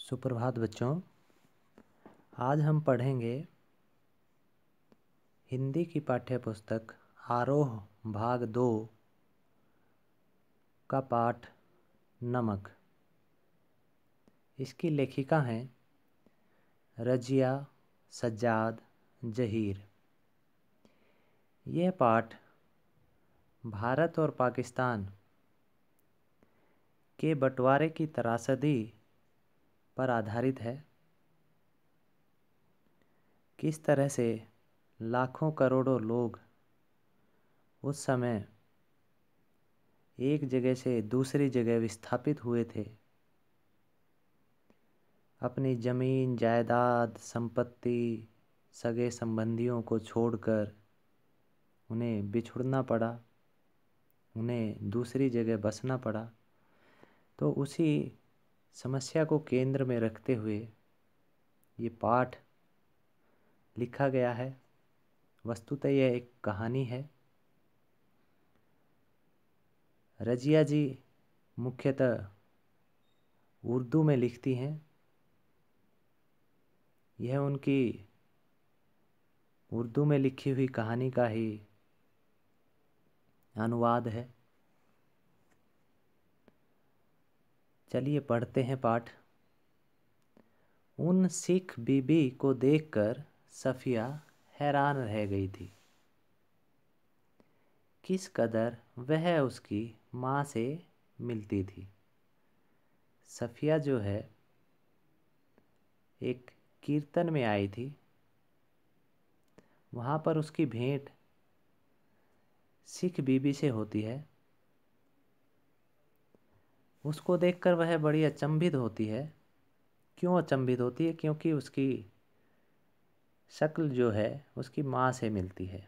सुप्रभात बच्चों। आज हम पढ़ेंगे हिंदी की पाठ्य पुस्तक आरोह भाग 2 का पाठ नमक। इसकी लेखिका हैं रजिया सज्जाद जहीर। यह पाठ भारत और पाकिस्तान के बंटवारे की त्रासदी पर आधारित है। किस तरह से लाखों करोड़ों लोग उस समय एक जगह से दूसरी जगह विस्थापित हुए थे, अपनी ज़मीन जायदाद संपत्ति सगे संबंधियों को छोड़कर उन्हें बिछुड़ना पड़ा, उन्हें दूसरी जगह बसना पड़ा। तो उसी समस्या को केंद्र में रखते हुए ये पाठ लिखा गया है। वस्तुतः यह एक कहानी है। रजिया जी मुख्यतः उर्दू में लिखती हैं। यह उनकी उर्दू में लिखी हुई कहानी का ही अनुवाद है। चलिए पढ़ते हैं पाठ। उन सिख बीबी को देखकर सफ़िया हैरान रह गई थी। किस कदर वह उसकी माँ से मिलती थी। सफ़िया जो है एक कीर्तन में आई थी। वहाँ पर उसकी भेंट सिख बीबी से होती है। उसको देखकर वह बड़ी अचंभित होती है। क्यों अचंभित होती है? क्योंकि उसकी शक्ल जो है उसकी माँ से मिलती है।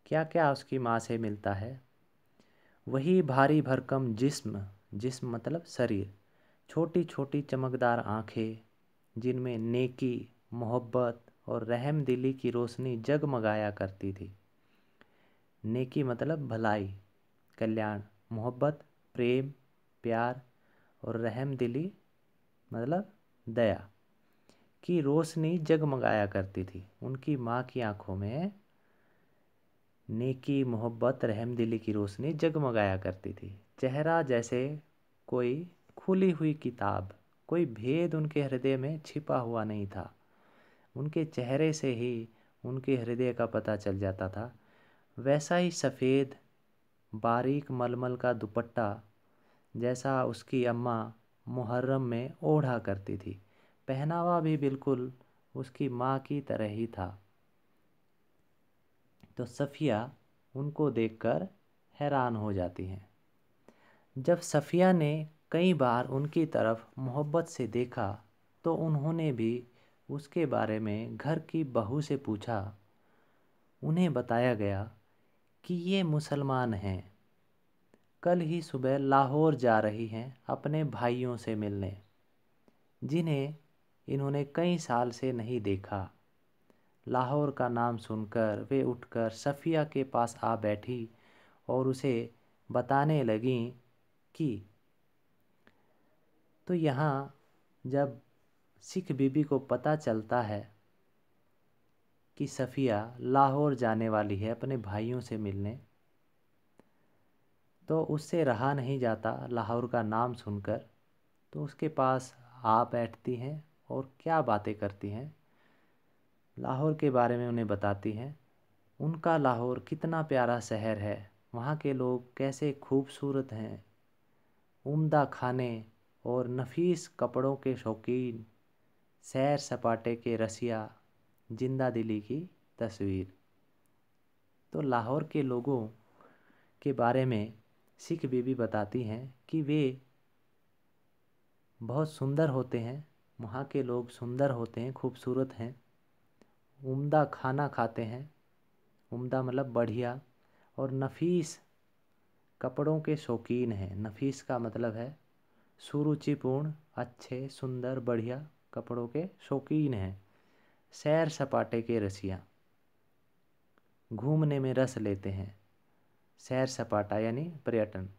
क्या क्या उसकी माँ से मिलता है? वही भारी भरकम जिस्म, जिस्म मतलब शरीर, छोटी छोटी चमकदार आँखें जिनमें नेकी, मोहब्बत और रहम दिली की रोशनी जगमगाया करती थी। नेकी मतलब भलाई, कल्याण, मोहब्बत प्रेम प्यार और रहम दिली मतलब दया की रोशनी जगमगाया करती थी। उनकी माँ की आंखों में नेकी मोहब्बत रहम दिली की रोशनी जगमगाया करती थी। चेहरा जैसे कोई खुली हुई किताब, कोई भेद उनके हृदय में छिपा हुआ नहीं था। उनके चेहरे से ही उनके हृदय का पता चल जाता था। वैसा ही सफ़ेद बारीक मलमल का दुपट्टा जैसा उसकी अम्मा मुहर्रम में ओढ़ा करती थी। पहनावा भी बिल्कुल उसकी माँ की तरह ही था। तो सफ़िया उनको देखकर हैरान हो जाती हैं। जब सफ़िया ने कई बार उनकी तरफ मोहब्बत से देखा तो उन्होंने भी उसके बारे में घर की बहू से पूछा। उन्हें बताया गया कि ये मुसलमान हैं, कल ही सुबह लाहौर जा रही हैं अपने भाइयों से मिलने, जिन्हें इन्होंने कई साल से नहीं देखा। लाहौर का नाम सुनकर वे उठकर सफ़िया के पास आ बैठी और उसे बताने लगीं कि तो यहाँ जब सिख बीबी को पता चलता है कि सफ़िया लाहौर जाने वाली है अपने भाइयों से मिलने, तो उससे रहा नहीं जाता लाहौर का नाम सुनकर। तो उसके पास आ बैठती हैं और क्या बातें करती हैं, लाहौर के बारे में उन्हें बताती हैं। उनका लाहौर कितना प्यारा शहर है, वहाँ के लोग कैसे खूबसूरत हैं, उम्दा खाने और नफीस कपड़ों के शौकीन, सैर सपाटे के रसिया, जिंदा दिली की तस्वीर। तो लाहौर के लोगों के बारे में सिख बीबी बताती हैं कि वे बहुत सुंदर होते हैं, वहाँ के लोग सुंदर होते हैं, खूबसूरत हैं, उम्दा खाना खाते हैं, उम्दा मतलब बढ़िया, और नफीस कपड़ों के शौकीन हैं। नफीस का मतलब है सुरुचिपूर्ण, अच्छे, सुंदर, बढ़िया कपड़ों के शौकीन हैं। सैर सपाटे के रसिया, घूमने में रस लेते हैं। सैर सपाटा यानी पर्यटन,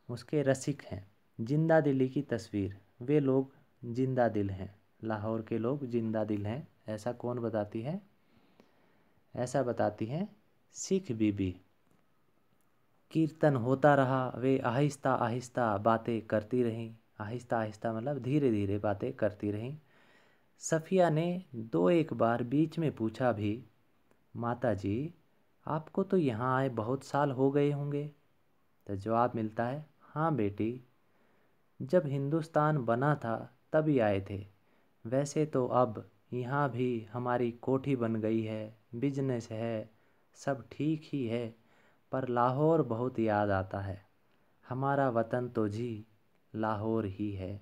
उसके रसिक हैं। जिंदा दिली की तस्वीर, वे लोग जिंदा दिल हैं, लाहौर के लोग जिंदा दिल हैं, ऐसा कौन बताती है? ऐसा बताती हैं सिख बीबी। कीर्तन होता रहा, वे आहिस्ता आहिस्ता बातें करती रहीं। आहिस्ता आहिस्ता मतलब धीरे धीरे बातें करती रहीं। सफ़िया ने दो एक बार बीच में पूछा भी, माता जी आपको तो यहाँ आए बहुत साल हो गए होंगे। तो जवाब मिलता है, हाँ बेटी, जब हिंदुस्तान बना था तभी आए थे। वैसे तो अब यहाँ भी हमारी कोठी बन गई है, बिजनेस है, सब ठीक ही है, पर लाहौर बहुत याद आता है। हमारा वतन तो जी लाहौर ही है।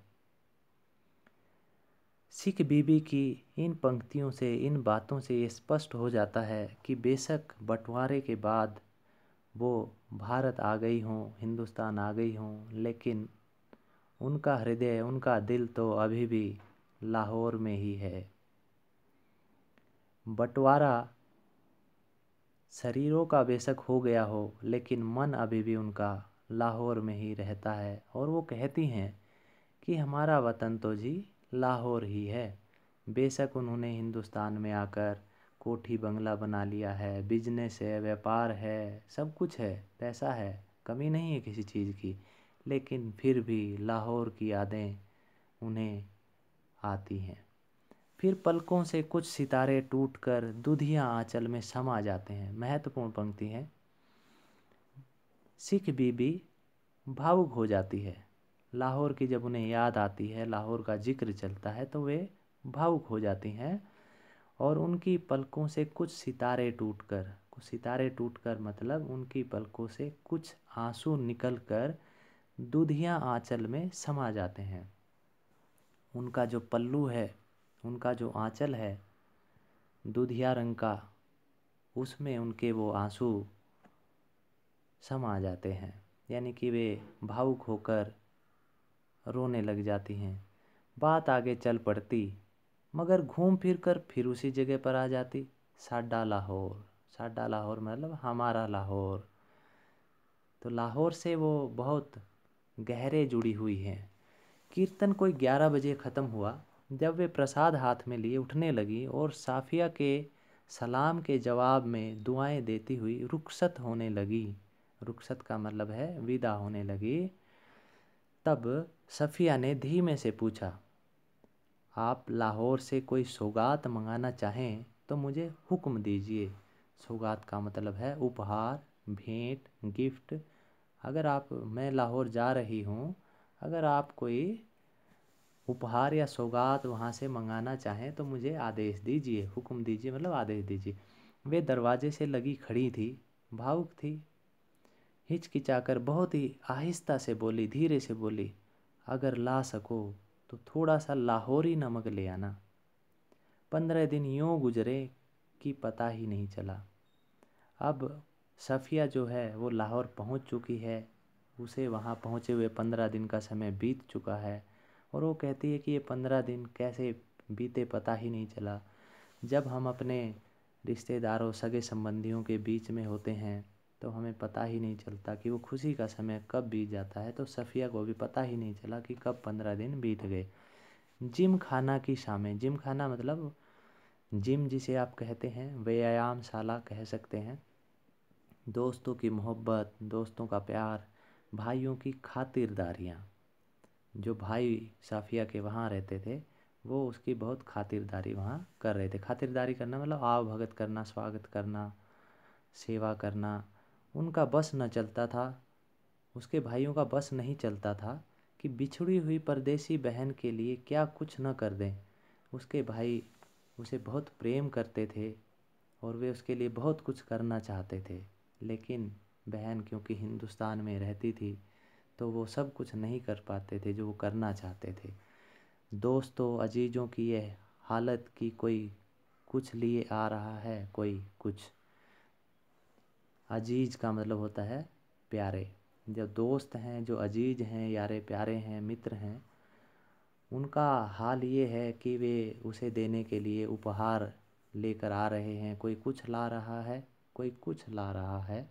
सिख बीबी की इन पंक्तियों से, इन बातों से ये स्पष्ट हो जाता है कि बेशक बंटवारे के बाद वो भारत आ गई हों, हिंदुस्तान आ गई हों, लेकिन उनका हृदय, उनका दिल तो अभी भी लाहौर में ही है। बंटवारा शरीरों का बेशक हो गया हो, लेकिन मन अभी भी उनका लाहौर में ही रहता है। और वो कहती हैं कि हमारा वतन तो जी लाहौर ही है। बेशक उन्होंने हिंदुस्तान में आकर कोठी बंगला बना लिया है, बिजनेस है, व्यापार है, सब कुछ है, पैसा है, कमी नहीं है किसी चीज़ की, लेकिन फिर भी लाहौर की यादें उन्हें आती हैं। फिर पलकों से कुछ सितारे टूटकर दुधिया आंचल में समा जाते हैं। महत्वपूर्ण पंक्ति है। सिख बीबी भावुक हो जाती है। लाहौर की जब उन्हें याद आती है, लाहौर का जिक्र चलता है, तो वे भावुक हो जाती हैं। और उनकी पलकों से कुछ सितारे टूटकर मतलब उनकी पलकों से कुछ आंसू निकलकर दुधिया आंचल में समा जाते हैं। उनका जो पल्लू है, उनका जो आंचल है दुधिया रंग का, उसमें उनके वो आंसू समा जाते हैं, यानी कि वे भावुक होकर रोने लग जाती हैं। बात आगे चल पड़ती, मगर घूम फिर कर फिर उसी जगह पर आ जाती। साडा लाहौर, साडा लाहौर मतलब हमारा लाहौर। तो लाहौर से वो बहुत गहरे जुड़ी हुई हैं। कीर्तन कोई 11 बजे ख़त्म हुआ। जब वे प्रसाद हाथ में लिए उठने लगी और साफिया के सलाम के जवाब में दुआएं देती हुई रुखसत होने लगी, रुखसत का मतलब है विदा होने लगी, तब सफ़िया ने धीमे से पूछा, आप लाहौर से कोई सौगात मंगाना चाहें तो मुझे हुक्म दीजिए। सौगात का मतलब है उपहार, भेंट, गिफ्ट। अगर आप, मैं लाहौर जा रही हूँ, अगर आप कोई उपहार या सौगात वहाँ से मंगाना चाहें तो मुझे आदेश दीजिए, हुक्म दीजिए मतलब आदेश दीजिए। वे दरवाजे से लगी खड़ी थी, भावुक थी, हिचकिचाकर बहुत ही आहिस्ता से बोली, धीरे से बोली, अगर ला सको तो थोड़ा सा लाहौरी नमक ले आना। 15 दिन यूँ गुजरे कि पता ही नहीं चला। अब सफ़िया जो है वो लाहौर पहुंच चुकी है, उसे वहां पहुंचे हुए 15 दिन का समय बीत चुका है। और वो कहती है कि ये 15 दिन कैसे बीते पता ही नहीं चला। जब हम अपने रिश्तेदारों, सगे संबंधियों के बीच में होते हैं तो हमें पता ही नहीं चलता कि वो खुशी का समय कब बीत जाता है। तो सफ़िया को भी पता ही नहीं चला कि कब 15 दिन बीत गए। जिम खाना की शामें, जिम खाना मतलब जिम जिसे आप कहते हैं, व्यायामशाला कह सकते हैं। दोस्तों की मोहब्बत, दोस्तों का प्यार, भाइयों की खातिरदारियाँ। जो भाई साफिया के वहाँ रहते थे वो उसकी बहुत खातिरदारी वहाँ कर रहे थे। खातिरदारी करना मतलब आव भगत करना, स्वागत करना, सेवा करना। उनका बस न चलता था, उसके भाइयों का बस नहीं चलता था कि बिछड़ी हुई परदेसी बहन के लिए क्या कुछ न कर दें। उसके भाई उसे बहुत प्रेम करते थे और वे उसके लिए बहुत कुछ करना चाहते थे, लेकिन बहन क्योंकि हिंदुस्तान में रहती थी तो वो सब कुछ नहीं कर पाते थे जो वो करना चाहते थे। दोस्तों, अजीज़ों की यह हालत कि कोई कुछ लिए आ रहा है, कोई कुछ। अजीज़ का मतलब होता है प्यारे। जो दोस्त हैं, जो अजीज़ हैं, यारे प्यारे हैं, मित्र हैं, उनका हाल ये है कि वे उसे देने के लिए उपहार लेकर आ रहे हैं। कोई कुछ ला रहा है, कोई कुछ ला रहा है।